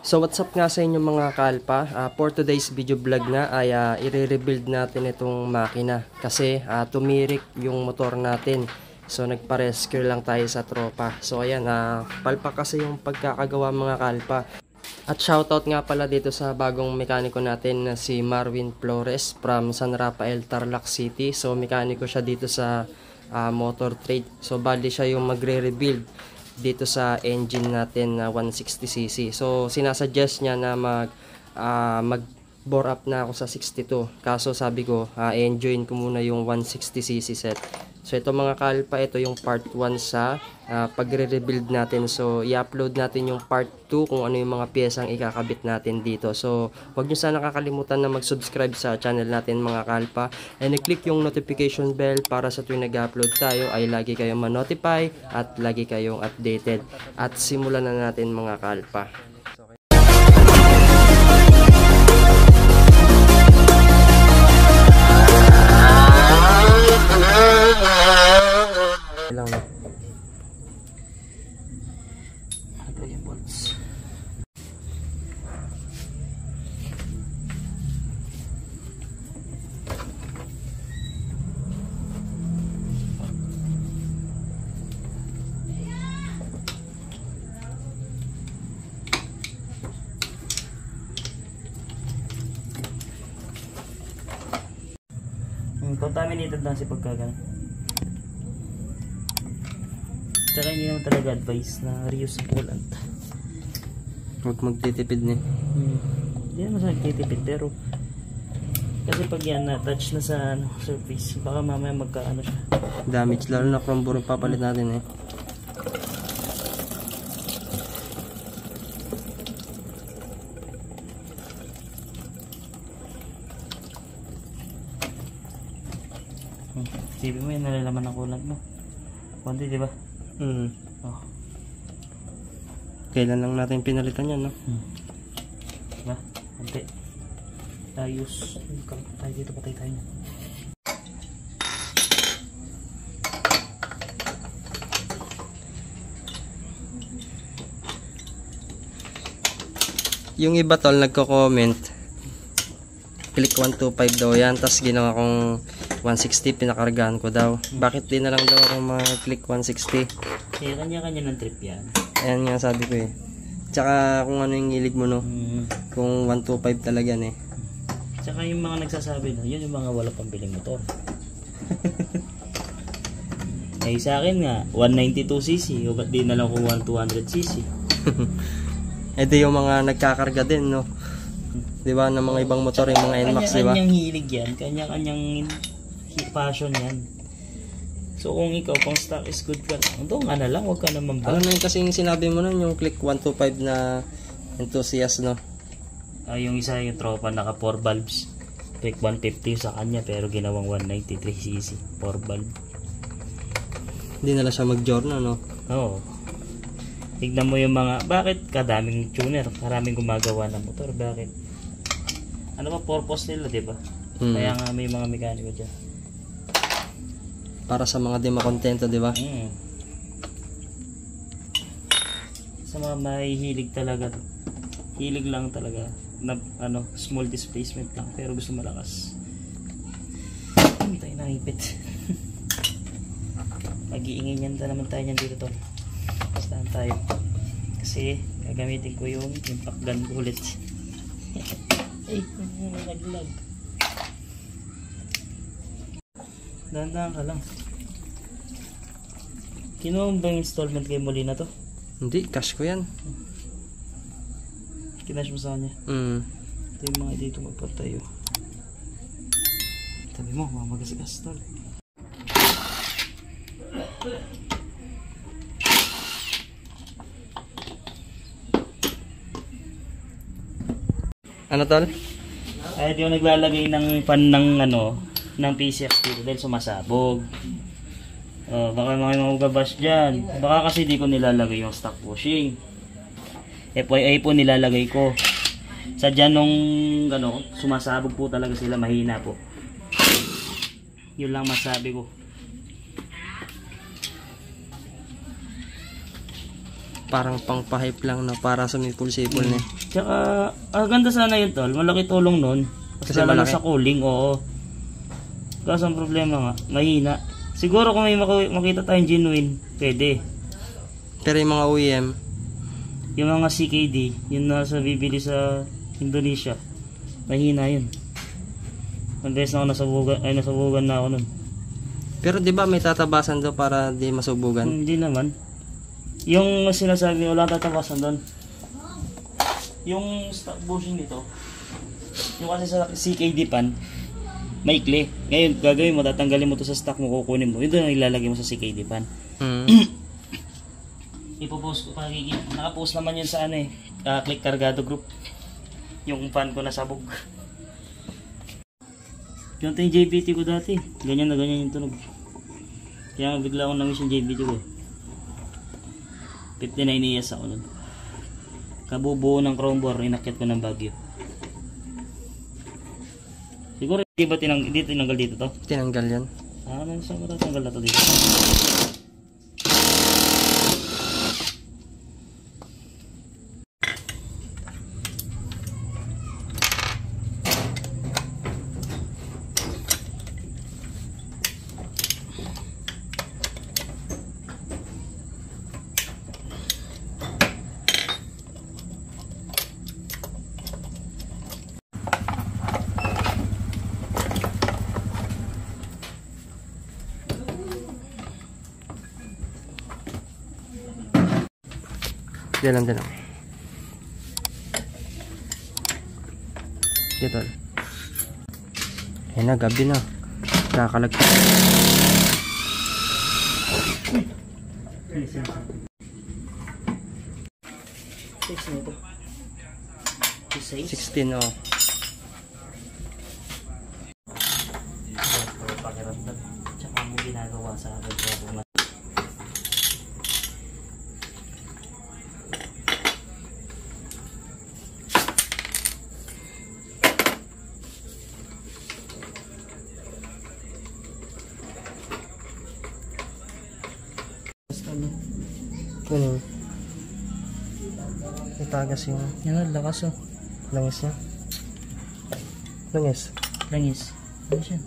So what's up nga sa inyo mga kalpa, for today's video vlog nga ay i-rebuild natin itong makina kasi tumirik yung motor natin. So nagpa-rescue lang tayo sa tropa. So ayan, palpak kasi yung pagkakagawa mga kalpa. At shoutout nga pala dito sa bagong mekaniko natin na si Marvin Flores from San Rafael, Tarlac City. So mekaniko siya dito sa motor trade. So bali siya yung magre-rebuild dito sa engine natin na 160cc. So sinasuggest niya na mag bore up na ako sa 62. Kaso sabi ko, enjoyin ko muna yung 160cc set. So ito mga kalpa, ito yung part 1 sa pagre-rebuild natin. So i-upload natin yung part 2 kung ano yung mga piyesang ikakabit natin dito. So huwag nyo sana kakalimutan na mag-subscribe sa channel natin mga kalpa. And i-click yung notification bell para sa tuwing nag-upload tayo ay lagi kayong ma-notify at lagi kayong updated. At simulan na natin mga kalpa. Lang na. Ano yung bolts? Contaminated lang si pagkagan. Tsaka hindi naman talaga advice na reuse ang coolant. Huwag magtitipid na. Hindi naman sa nagtitipid pero kasi pag yan na-touch na sa surface baka mamaya magkaano siya. Damage, lalo na chrome buro papalit natin eh. Sabi mo yan, nalalaman ng coolant mo. Konti, di ba? Oh. Kailan lang natin pinalitan yan, no? Diba? Konti. Ayos. Tayo dito, patay tayo. Yung iba tol, nagko-comment. Click 125 daw yan, tapos ginawa kong 160, pinakargahan ko daw. Bakit di na lang daw ako mag-click 160? Eh, kanya-kanya ng trip yan. Ayan nga sabi ko eh. Tsaka kung ano yung hilig mo, no? Kung 125 talaga eh. Tsaka yung mga nagsasabi na, yun yung mga wala pambiling motor. Eh sa akin nga, 192cc, o ba't di na lang kung 200cc? Eh di yung mga nagkakarga din, no? Diba, ng mga ibang motor, yung mga NMAX, diba? Kanya-kanyang hilig yan, kanya-kanyang passion yan. So kung ikaw pang stock is good ka lang, doon ka na lang, huwag ka naman ba? Ano na yung kasing sinabi mo nun, yung click 125 na enthusiast, no? Yung isa yung tropa naka 4 valves, click 150 sa kanya pero ginawang 193cc 4 valve. Hindi na lang siya mag-journal, no? Oo. Tignan mo yung mga, bakit kadaming tuner, karaming gumagawa ng motor, bakit? Ano ba purpose nila, diba? Kaya nga may mga mekaniko dyan. Para sa mga di makontento, di ba? Sa mga mahihilig talaga, hilig lang talaga na small displacement lang pero gusto malakas. Tayo nakipit. Mag-iingay niyan naman tayo niyan dito tol. Bastahan tayo. Kasi gagamitin ko yung impact gun ko ulit. Ay, naglag. Dahan-dahan ka lang. Kinuha mo ba yung installment kay Molina to? Hindi, cash ko yan. Kinash mo sa kanya? Ito yung mga dito magpatayo. Tabi mo, mamagasagas tol. Ano tol? Ay, di ko naglalagay ng pan ng ng PCX dito dahil sumasabog. Baka mga magugabash dyan. Baka kasi di ko nilalagay yung stock bushing. FYI po nilalagay ko. Sadya nung sumasabog po talaga sila, mahina po. Yun lang masabi ko. Parang pang-hype lang na para sumipol-sipol na. Tsaka, ganda sana yun tol. Malaki tulong nun. Kasi Lalo na malaki? sa cooling, oo. Kaso ang problema nga, mahina. Siguro kung may makita tayong genuine, pwede. Pero yung mga OEM, Yung mga CKD, yun na sa bibili sa Indonesia, mahina yun. Ang beses na ako nasabugan na ako nun. pero di ba may tatabasan doon para di masubugan? Hindi naman. Yung sinasabi, wala tatabasan doon. Yung stock bushing nito, yung kasi sa CKD pan, maikli. Ngayon, gagawin mo, tatanggalin mo to sa stock mo, kukunin mo. Ito na ilalagay mo sa CKD pan. Ipopost ko pagiging, nakapost naman yun sa Click Cargado group. Yung fan ko nasabog. Ganito yung JBT ko dati. Ganyan na ganyan yung tunog. Kaya nga bigla akong namiss yung JBT ko. 59 years ako nun. Kabubuo ng chrome bore, inakyat ko ng Baguio. Siguro hindi ba tinanggal dito to? Tinanggal yan. Ano saan matatanggal na to dito? Diyan lang. Dito. Ayun na, gabi na. Nakakalagpas. Six na ito. 16, oh. Pakiramdam. Tsaka mo ginagawa sa akin. Ano? Itagas yung Yan, lakas oh. langis niya. Langis. Langis. Ano siya?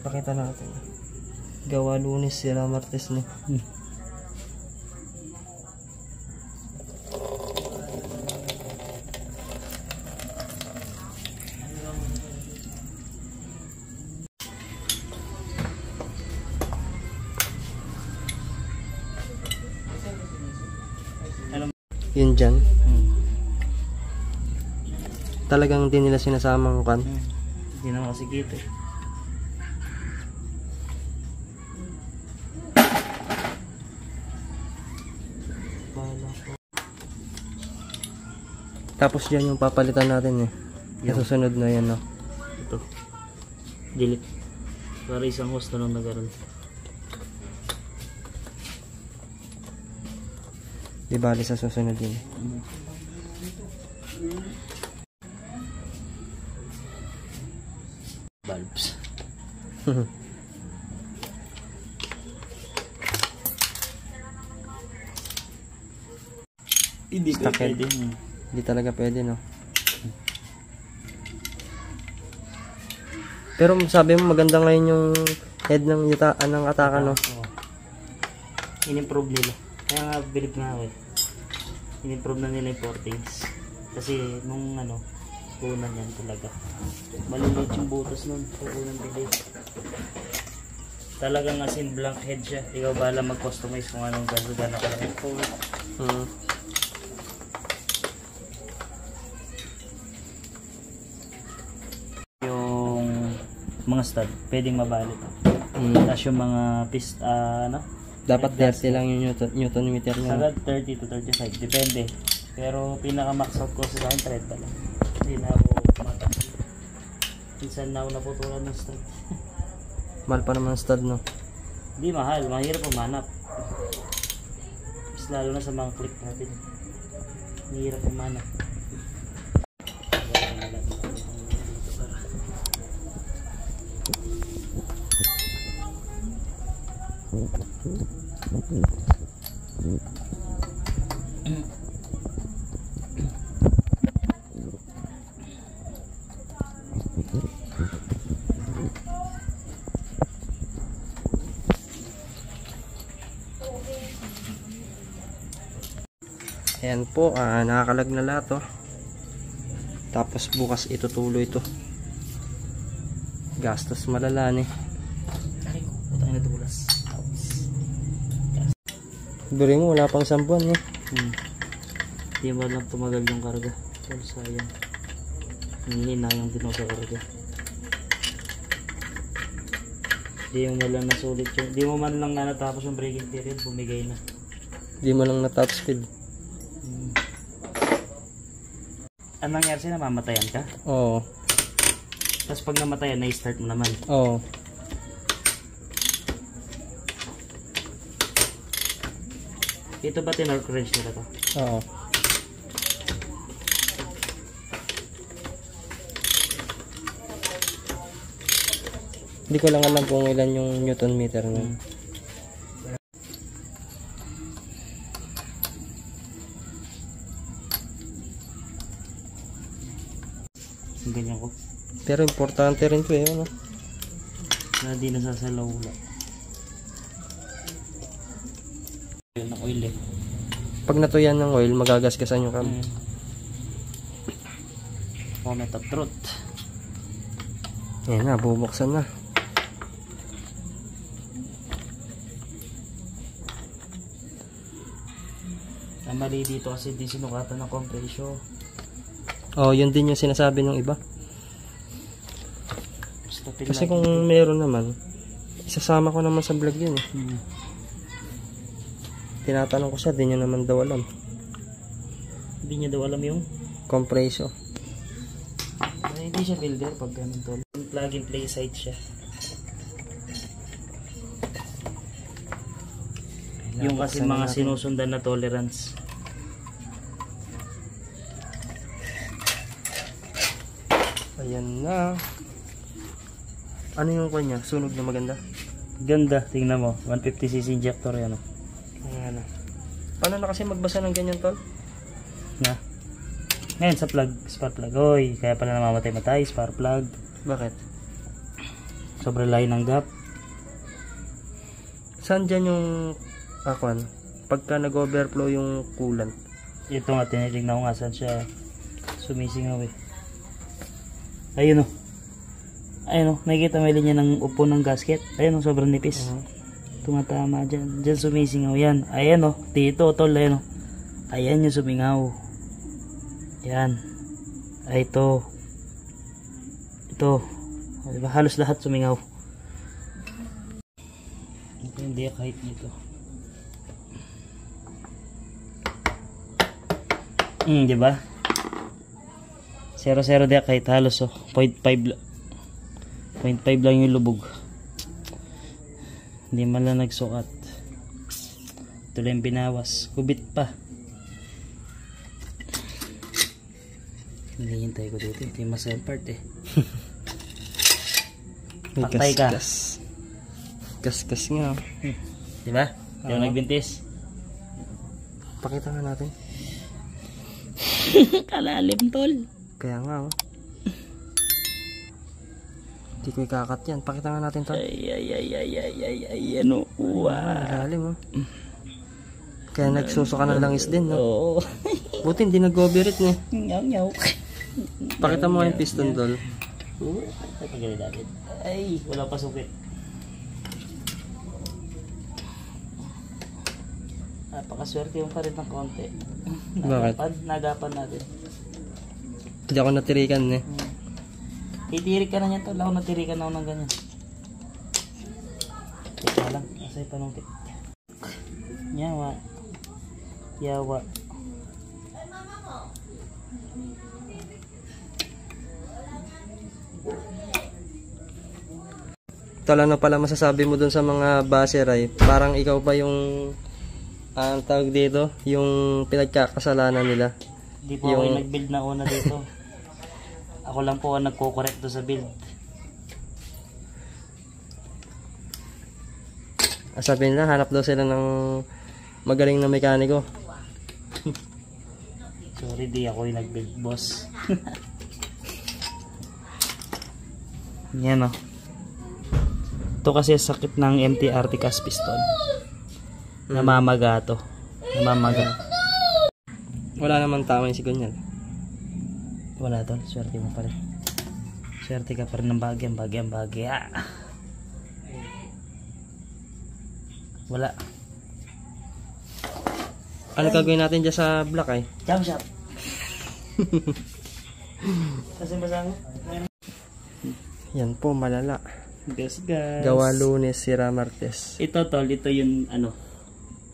Pakita natin. Gawa Lunes, sira Martes na. Yun dyan. Talagang hindi nila sinasamang kan. Hindi naman kasi gito eh. Tapos dyan yung papalitan natin eh. Yung susunod na yan, no? Ito. Delete. Para isang host na lang nagaroon. Di bali sa susunod yun. Bulbs. Hindi ka Stuck head. pwede. Hindi talaga pwede, no? Pero sabi mo maganda ngayon yung head ng ataka, no? In-improve nila. Kaya nga bilib nga ako eh. In-improve na nila yung portings. Kasi nung punan yan talaga. Malulot yung butas nun. Unang bilib. Talagang as in blank head siya. Ikaw bahala mag-customize kung anong gano'n ka lang yung phone. Yung mga stud, pwedeng mabalit. Tapos yung mga Dapat 30 lang yung Newton meter niya. Sagad 30 to 35, depende. Pero pinaka max out ko sa akin 30 lang. Hindi na ako mata. Minsan na ako naputulan ng stud. Mahal pa naman ang stud, no? Hindi mahal, mahirap pumanap. Mas lalo na sa mga click natin. Mahirap pumanap. Ayan po, nakakalag na lahat oh. Tapos bukas itutuloy ito. Gastos malala eh. Ay, putang na dulas. Biri mo, wala pang 1 buwan eh. Hindi mo lang tumagal yung karga. Tol, sayang. Hihinayang din ako sa karga. Hindi mo man lang nasulit yun. Hindi mo man lang na natapos yung braking period, bumigay na. Di mo lang na top speed. Anong nangyari sa'yo? Namamatayan ka? Oo. Tapos pag namatayan, na-start mo naman. Oo. Ito ba tinark wrench nila to? Oo. Hindi ko lang alam kung ilan yung Newton meter na. Ganyan ko. Pero importante rin to eh, ano? Na di nasasalaw wala. Yun ang oil eh. Pag natuyan ng oil, magagasgasan yung cam. Moment of truth. Ayan na, bubuksan na. Ang mali dito kasi di sinukatan ng compression. Oh, yun din yung sinasabi ng iba. Basta Kasi kung meron naman, isasama ko naman sa vlog yun eh. Tinatanong ko siya, di niya naman daw alam. Hindi niya daw alam yung Compression. hindi siya builder pag ganun tol. Plug and play site siya. Yung kasi mga sinusundan na tolerance. Ayan na. Ano yung kanya? Sunog na maganda? Ganda, tingnan mo. 150cc injector yan. Ayan na. Paano na kasi magbasa ng ganyan tol? Na. Ngayon sa plug, spark plug. Oy, kaya pala namamatay-matay, spark plug. Bakit? Sobrang layo ng gap. Saan dyan yung akuan? Pagka nag-overflow yung coolant. Ito nga, tinitignan ko nga saan siya sumisingaw eh. Ayun o. Ayun o, nakikita may linya ng upo ng gasket. Ayun o, sobrang nipis. Tumatama dyan. Dyan sumisingaw yan. Ayan o, dito tol, ayun o. Ayan yung sumingaw. Yan. Ay, ito. Ito. O, diba? Halos lahat sumingaw. Ito yung deck height nito. Diba? 0-0 deck height halos oh. 0.5 lang yung lubog. Hindi man lang nagsukat. Ito lang yung binawas. Kubit pa. Hinihintay ko dito. Ito yung muscle part eh. Paktay ka. Gas nga. Diba? Yung nagbintis. Pakita nga natin. Kalalim tol. Kaya nga oh. Hindi ko ikakat yan. Pakita nga natin tol. Ay, ano. Wow. Malalim oh. Kaya nagsusuka ng langis din no. Oo. Buti hindi nag-overheat niya. Nyaw. Pakita mo yung piston tol. Ay, pagalit natin. Ay, wala pa sukit. Napakaswerte yung pa rin ng konti. Bakit? Nagapan natin. Hindi ako natirikan eh. Titirik ka na yan tol. Ako natirikan ako ng ganyan. Teka lang. Asay panungkit. Yawa. Yawa. Tol, ano pala masasabi mo dun sa mga baser ay parang ikaw pa yung ang tawag dito, yung pinagkakasalanan nila. Hindi po ako yung nag-build na una dito. Ako lang po ang nagko-correct do sa build. Sabi nila, hanap daw sila ng magaling na mekaniko. Sorry, di ako yung nag-build, boss. Yan o. Ito kasi sakit ng MTR cast piston. Namamaga to. Namamaga. Wala naman tama yung sigunyan. Wala tol, swerte mo pa rin. Swerte ka pa rin ng bagya. Wala. Ano gagawin natin dyan sa block ay? Jump shot. Kasi masama. Yan po, malala. Guys. Gawa Lunes, sira Martes. Ito tol, ito yung ano.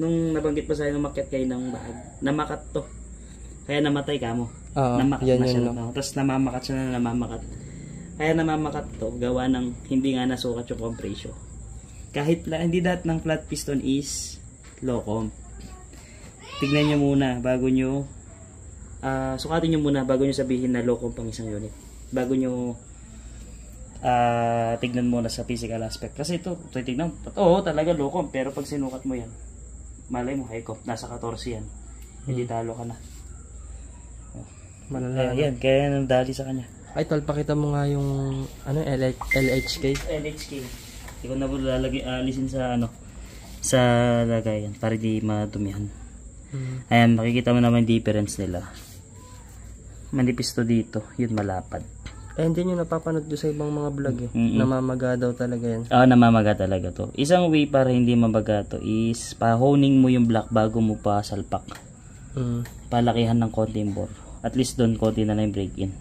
Nung nabanggit pa sa'yo, umakyat kayo ng bahag. Namakat to. Kaya namatay ka mo. Oo, Namakat yan na siya. yun, no? No? Tapos namamakat siya na namamakat. Kaya namamakat to, gawa ng hindi nga nasukat yung compression. Kahit hindi lahat ng flat piston is low comp. Tignan nyo muna bago nyo sukatin nyo muna bago nyo sabihin na low comp ang isang unit. Bago nyo tignan muna sa physical aspect. Kasi ito, tignan, oo talaga low comp, pero pag sinukat mo yan, malay mo high comp, nasa 14 yan. Hindi talo ka na. Malala. Yan, kaya nandali sa kanya. Ay, tol, pakita mo nga yung ano, LHK. LHK. Hindi ko na po lalagay, alisin sa ano, sa lagayan para di madumihan. Ayan, makikita mo naman yung difference nila. Manipis to dito, yun malapad. Eh, hindi nyo napapanood doon sa ibang mga vlog eh. Namamaga daw talaga yan. Namamaga talaga to. Isang way para hindi mamaga to is pa-honing mo yung block bago mo pa salpak. Palakihan ng konti yung bore. At least doon konti na lang yung break-in.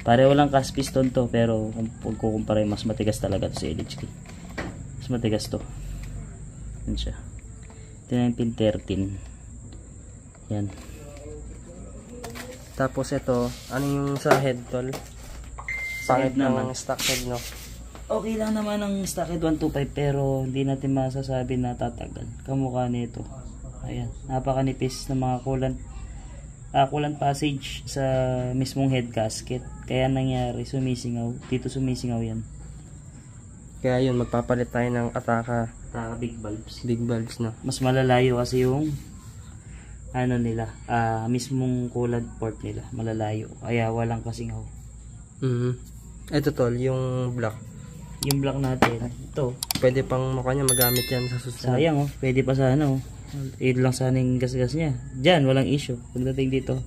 Pareho lang cast piston to, pero kung kukumpara mas matigas talaga to sa LHK. Mas matigas to. Yan siya. Ito na yung pin 13. Yan. Tapos ito, ano yung sa head, tol? Pangit naman. ng stock head, no? Okay lang naman ang stockhead 125 pero hindi natin masasabi na tatagal. Kamukha nito. Ayan, napakanipis ng mga coolant passage sa mismong head gasket. Kaya nangyari, sumisingaw. Dito sumisingaw yan. Kaya yun, magpapalit tayo ng Ataka Big bulbs. big valves, no? Mas malalayo kasi yung ano nila, mismong coolant port nila. Malalayo. Kaya walang kasingaw. Ito, tol, yung block. Yung block natin, ito. Pwede pang makanya magamit yan sa susunod. Sayang oh, pwede pa sana oh. Ito lang sana yung gas-gas niya. Diyan, walang issue. Pagdating dito,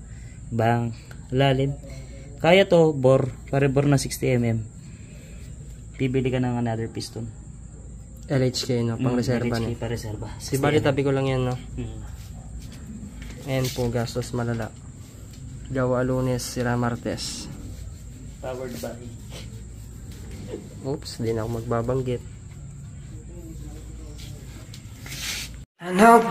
bang, lalim. Kaya to, bore, pare-bore na 60mm. Pibili ka ng another piston. LHK, no? Pang reserva, LHK no? pa reserva. Si bali, tabi ko lang yan, no? Hmm. Ayan po, gastos malala. Gawa Lunes, sira Martes. Powered by. Oops, di na ako magbabanggit. And how